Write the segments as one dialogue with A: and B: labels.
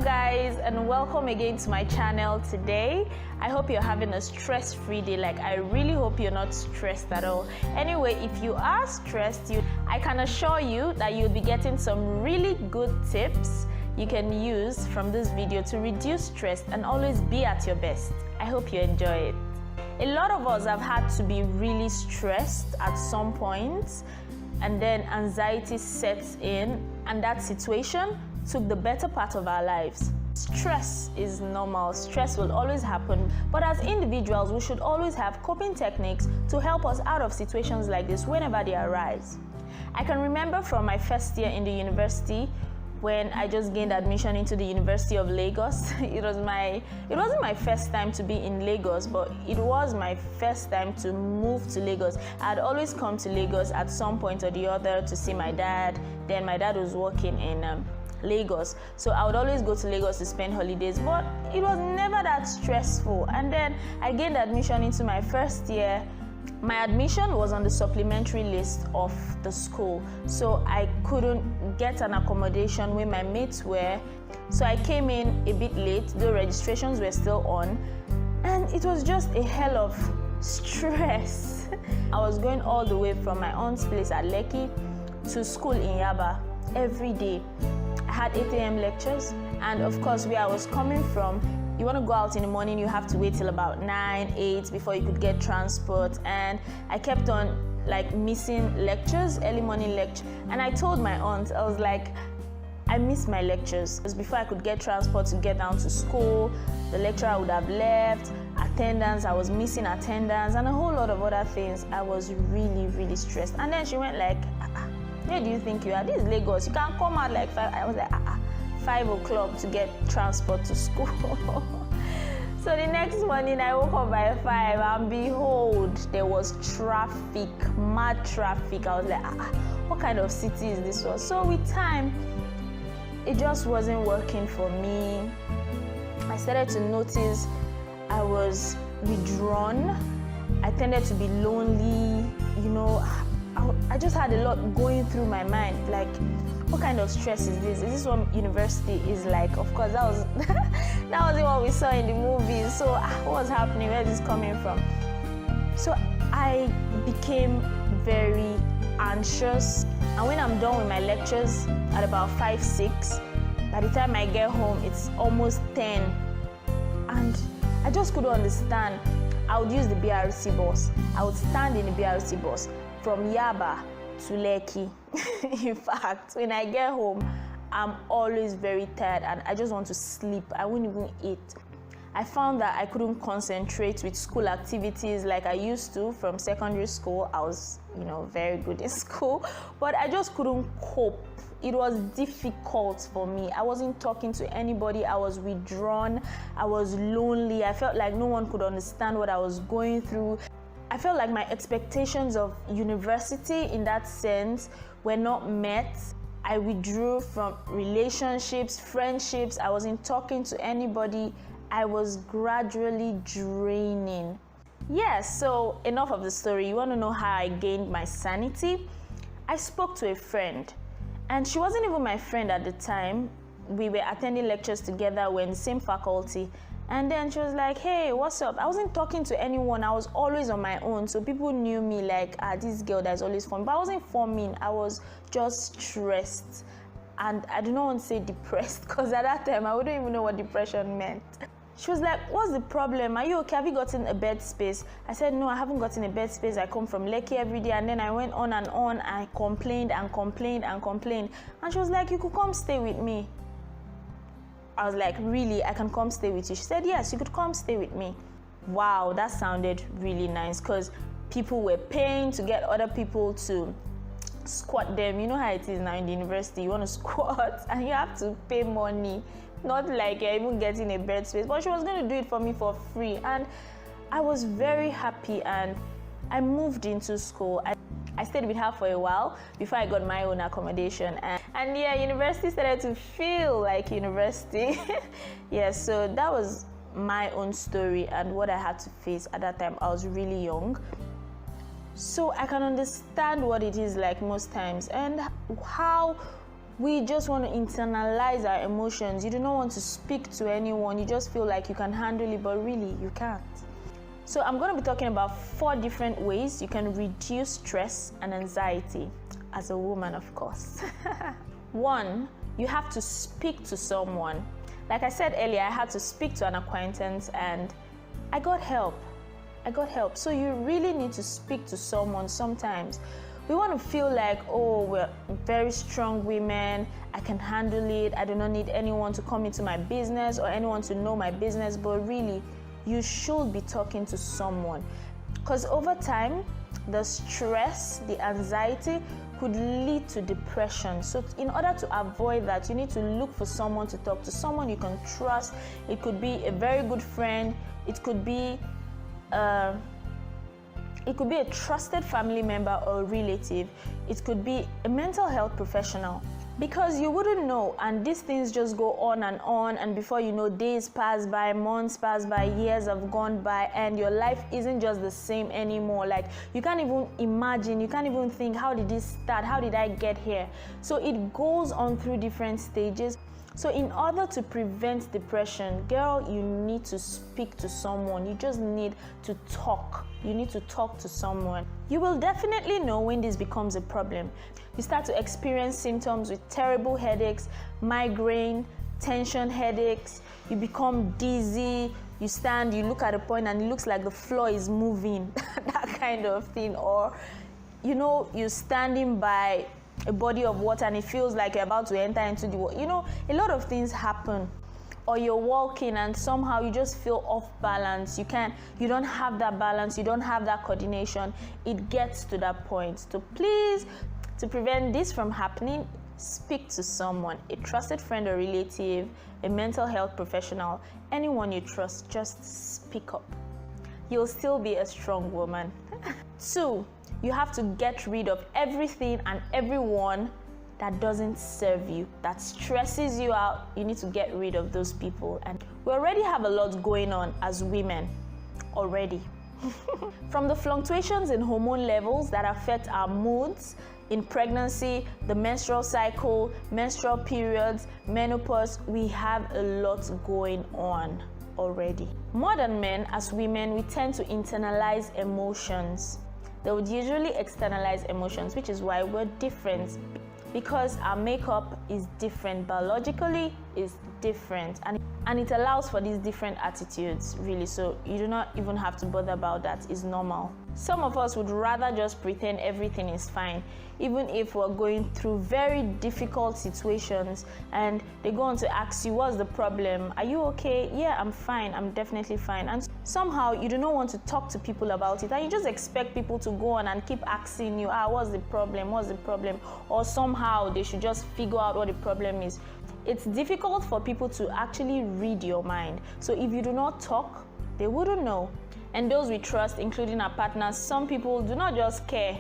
A: guys, and welcome again to my channel today. I hope you're having a stress-free day. Like, I really hope you're not stressed at all. Anyway, if you are stressed, I can assure you that you'll be getting some really good tips you can use from this video to reduce stress and always be at your best. I hope you enjoy it. A lot of us have had to be really stressed at some point, and then anxiety sets in, and that situation took the better part of our lives. Stress is normal. Stress will always happen, but as individuals, we should always have coping techniques to help us out of situations like this whenever they arise. I can remember from my first year in the university when I just gained admission into the University of Lagos. It wasn't my first time to be in Lagos, but it was my first time to move to Lagos. I had always come to Lagos at some point or the other to see my dad. Then my dad was working in Lagos, so I would always go to Lagos to spend holidays, but it was never that stressful. And then I gained admission into my first year. My admission was on the supplementary list of the school, so I couldn't get an accommodation where my mates were, so I came in a bit late, though registrations were still on, and it was just a hell of stress. I was going all the way from my aunt's place at Lekki to school in Yaba every day. I had 8 a.m. lectures, and of course, where I was coming from, you want to go out in the morning, you have to wait till about 9, 8 before you could get transport, and I kept on missing lectures, early morning lecture. And I told my aunt, I was like, I miss my lectures. Because before I could get transport to get down to school, the lecturer would have left, attendance, I was missing attendance, and a whole lot of other things. I was really, really stressed. And then she went like, where do you think you are? This is Lagos. You can't come out like 5. I was like, 5 o'clock to get transport to school. So the next morning I woke up by 5, and behold, there was traffic, mad traffic. I was like, what kind of city is this one? So with time, it just wasn't working for me. I started to notice I was withdrawn. I tended to be lonely, I just had a lot going through my mind, like, what kind of stress is this? Is this what university is like? Of course, that wasn't what we saw in the movies. So what was happening? Where is this coming from? So I became very anxious, and when I'm done with my lectures at about 5, 6, by the time I get home, it's almost 10, and I just couldn't understand. I would use the BRC bus. I would stand in the BRC bus from Yaba to Lekki. In fact, when I get home, I'm always very tired and I just want to sleep. I won't even eat. I found that I couldn't concentrate with school activities like I used to from secondary school. I was, very good in school, but I just couldn't cope. It was difficult for me. I wasn't talking to anybody. I was withdrawn. I was lonely. I felt like no one could understand what I was going through. I felt like my expectations of university in that sense were not met. I withdrew from relationships, friendships. I wasn't talking to anybody. I was gradually draining. Yes, so enough of the story. You want to know how I gained my sanity? I spoke to a friend, and she wasn't even my friend at the time. We were attending lectures together, we're in the same faculty. And then she was like, hey, what's up? I wasn't talking to anyone. I was always on my own. So people knew me like, this girl that's always forming. But I wasn't forming. I was just stressed. And I do not want to say depressed, because at that time, I wouldn't even know what depression meant. She was like, what's the problem? Are you okay? Have you gotten a bed space? I said, no, I haven't gotten a bed space. I come from Lekki every day. And then I went on and on. I complained and complained and complained. And she was like, you could come stay with me. I was like, really? I can come stay with you? She said, yes, you could come stay with me. Wow, that sounded really nice, because people were paying to get other people to squat them. You know how it is now in the university. You want to squat and you have to pay money. Not like you're even getting a bed space. But she was going to do it for me for free. And I was very happy, and I moved into school. I stayed with her for a while before I got my own accommodation. And yeah, university started to feel like university. Yeah, so that was my own story and what I had to face at that time. I was really young. So I can understand what it is like most times, and how We just want to internalize our emotions. You do not want to speak to anyone. You just feel like you can handle it, but really you can't. So I'm going to be talking about 4 different ways you can reduce stress and anxiety as a woman, of course. 1, you have to speak to someone. Like I said earlier, I had to speak to an acquaintance and I got help. So you really need to speak to someone sometimes. We want to feel like, oh, we're very strong women, I can handle it, I do not need anyone to come into my business or anyone to know my business, but really, you should be talking to someone. Because over time, the stress, the anxiety could lead to depression. So in order to avoid that, you need to look for someone to talk to, someone you can trust. It could be a very good friend, it could be a trusted family member or relative. It could be a mental health professional, because you wouldn't know, and these things just go on, and before you know, days pass by, months pass by, years have gone by, and your life isn't just the same anymore. Like, you can't even imagine, you can't even think, how did this start? How did I get here? So it goes on through different stages. So in order to prevent depression, girl, you need to speak to someone. You just need to talk. You need to talk to someone. You will definitely know when this becomes a problem. You start to experience symptoms with terrible headaches, migraine, tension headaches. You become dizzy. You stand, you look at a point and it looks like the floor is moving, that kind of thing. Or, you know, you're standing by a body of water and it feels like you're about to enter into the water. You know, a lot of things happen. Or you're walking and somehow you just feel off balance. You don't have that balance, you don't have that coordination. It gets to that point. So please, to prevent this from happening, speak to someone, a trusted friend or relative, a mental health professional, anyone you trust. Just speak up. You'll still be a strong woman. 2, you have to get rid of everything and everyone that doesn't serve you, that stresses you out. You need to get rid of those people. And we already have a lot going on as women already. From the fluctuations in hormone levels that affect our moods in pregnancy, the menstrual cycle, menstrual periods, menopause, we have a lot going on already. More than men, as women, we tend to internalize emotions. They would usually externalize emotions, which is why we're different, because our makeup is different, biologically is different, and it allows for these different attitudes, really. So you do not even have to bother about that. It's normal. Some of us would rather just pretend everything is fine, even if we're going through very difficult situations and they go on to ask you, what's the problem? Are you okay? Yeah, I'm fine. I'm definitely fine. And somehow you do not want to talk to people about it, and you just expect people to go on and keep asking you, what's the problem? What's the problem? Or somehow they should just figure out what the problem is. It's difficult for people to actually read your mind. So if you do not talk, they wouldn't know. And those we trust, including our partners, some people do not just care.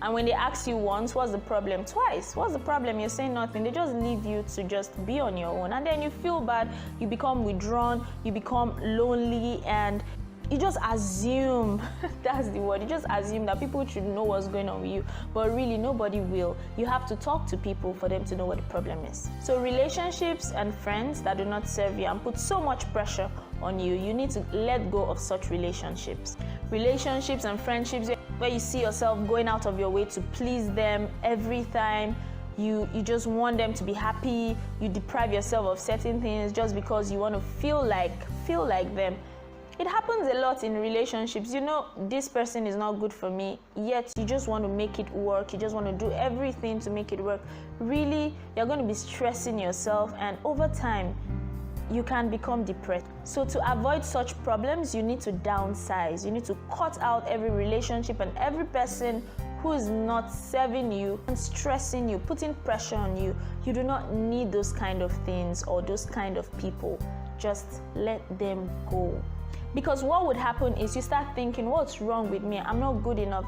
A: And when they ask you once, what's the problem? Twice, what's the problem? You're saying nothing. They just leave you to just be on your own. And then you feel bad, you become withdrawn, you become lonely, and you just assume, that's the word, you just assume that people should know what's going on with you, but really nobody will. You have to talk to people for them to know what the problem is. So relationships and friends that do not serve you and put so much pressure on you, you need to let go of such relationships. Relationships and friendships where you see yourself going out of your way to please them every time. You just want them to be happy. You deprive yourself of certain things just because you want to feel like them. It happens a lot in relationships. You know, this person is not good for me, yet you just want to make it work. You just want to do everything to make it work. Really, you're going to be stressing yourself, and over time, you can become depressed. So to avoid such problems, you need to downsize. You need to cut out every relationship and every person who is not serving you and stressing you, putting pressure on you. You do not need those kind of things or those kind of people. Just let them go. Because what would happen is you start thinking, what's wrong with me? I'm not good enough.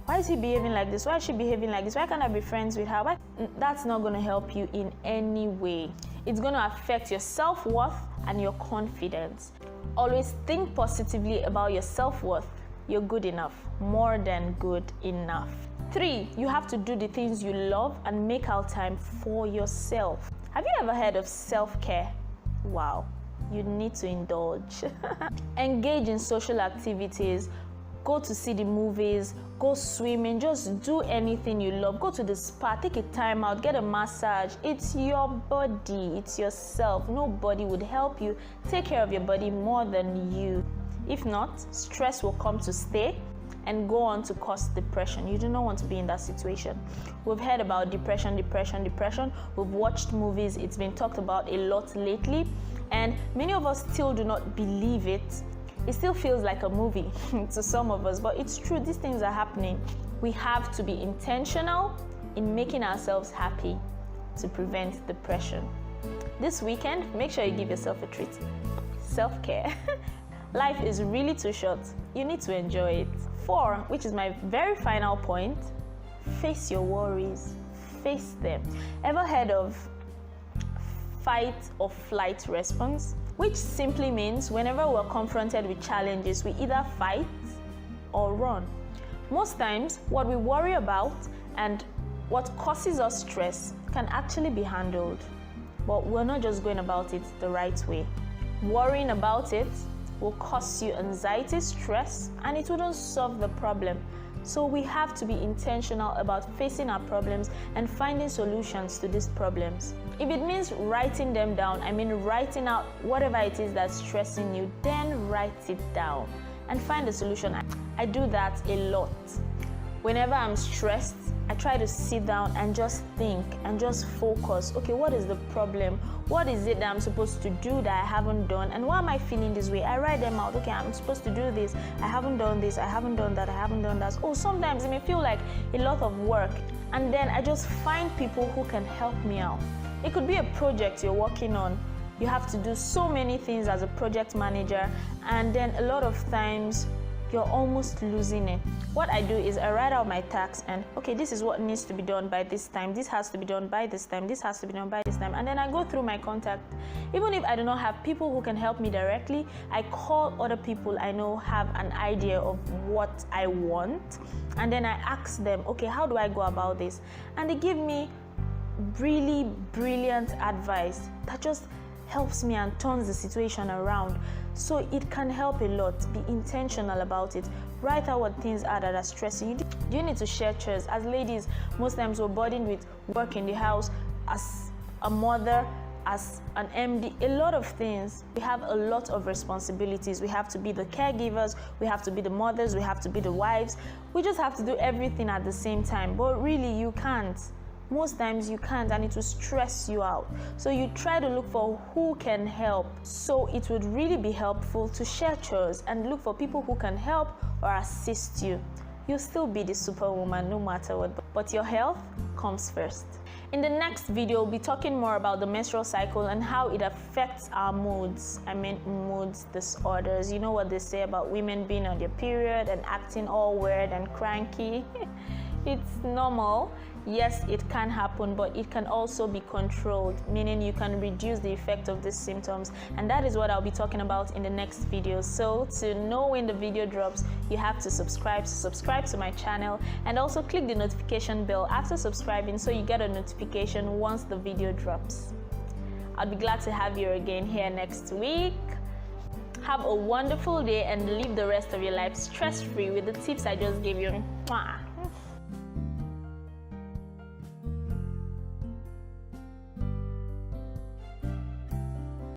A: Why is he behaving like this? Why is she behaving like this? Why can't I be friends with her? That's not going to help you in any way. It's going to affect your self-worth and your confidence. Always think positively about your self-worth. You're good enough, more than good enough. 3, you have to do the things you love and make out time for yourself. Have you ever heard of self-care? Wow, you need to indulge. Engage in social activities. Go to see the movies, go swimming, just do anything you love. Go to the spa, take a time out, get a massage. It's your body, it's yourself. Nobody would help you take care of your body more than you. If not, stress will come to stay and go on to cause depression. You do not want to be in that situation. We've heard about depression. We've watched movies. It's been talked about a lot lately, and many of us still do not believe it. It still feels like a movie to some of us, but it's true. These things are happening. We have to be intentional in making ourselves happy to prevent depression. This weekend, make sure you give yourself a treat. Self-care. Life is really too short. You need to enjoy it. 4, which is my very final point, face your worries. Face them. Ever heard of fight or flight response? Which simply means whenever we're confronted with challenges, we either fight or run. Most times, what we worry about and what causes us stress can actually be handled, but we're not just going about it the right way. Worrying about it will cause you anxiety, stress, and it wouldn't solve the problem. So we have to be intentional about facing our problems and finding solutions to these problems. If it means writing them down, writing out whatever it is that's stressing you, then write it down and find a solution. I do that a lot. Whenever I'm stressed, I try to sit down and just think and just focus. Okay, what is the problem? What is it that I'm supposed to do that I haven't done? And why am I feeling this way? I write them out. Okay, I'm supposed to do this. I haven't done this. I haven't done that. I haven't done that. Oh, sometimes it may feel like a lot of work. And then I just find people who can help me out. It could be a project you're working on. You have to do so many things as a project manager. And then a lot of times, you're almost losing it. What I do is I write out my tasks and, okay, this is what needs to be done by this time. This has to be done by this time. This has to be done by this time. And then I go through my contact. Even if I do not have people who can help me directly, I call other people I know have an idea of what I want. And then I ask them, okay, how do I go about this? And they give me really brilliant advice that just helps me and turns the situation around. So it can help a lot. Be intentional about it. Write out what things are that are stressing you. Do you need to share chores? As ladies, most times we're burdened with work in the house, as a mother, as an MD, a lot of things. We have a lot of responsibilities. We have to be the caregivers, we have to be the mothers, we have to be the wives. We just have to do everything at the same time. But really, you can't. Most times you can't, and it will stress you out. So you try to look for who can help. So it would really be helpful to share chores and look for people who can help or assist you. You'll still be the superwoman no matter what, but your health comes first. In the next video, we'll be talking more about the menstrual cycle and how it affects our moods. Moods disorders. You know what they say about women being on their period and acting all weird and cranky? It's normal. Yes, it can happen, but it can also be controlled, meaning you can reduce the effect of these symptoms. And that is what I'll be talking about in the next video. So to know when the video drops, you have to subscribe to my channel, and also click the notification bell after subscribing so you get a notification once the video drops. I'll be glad to have you again here next week. Have a wonderful day and live the rest of your life stress-free with the tips I just gave you. Mwah.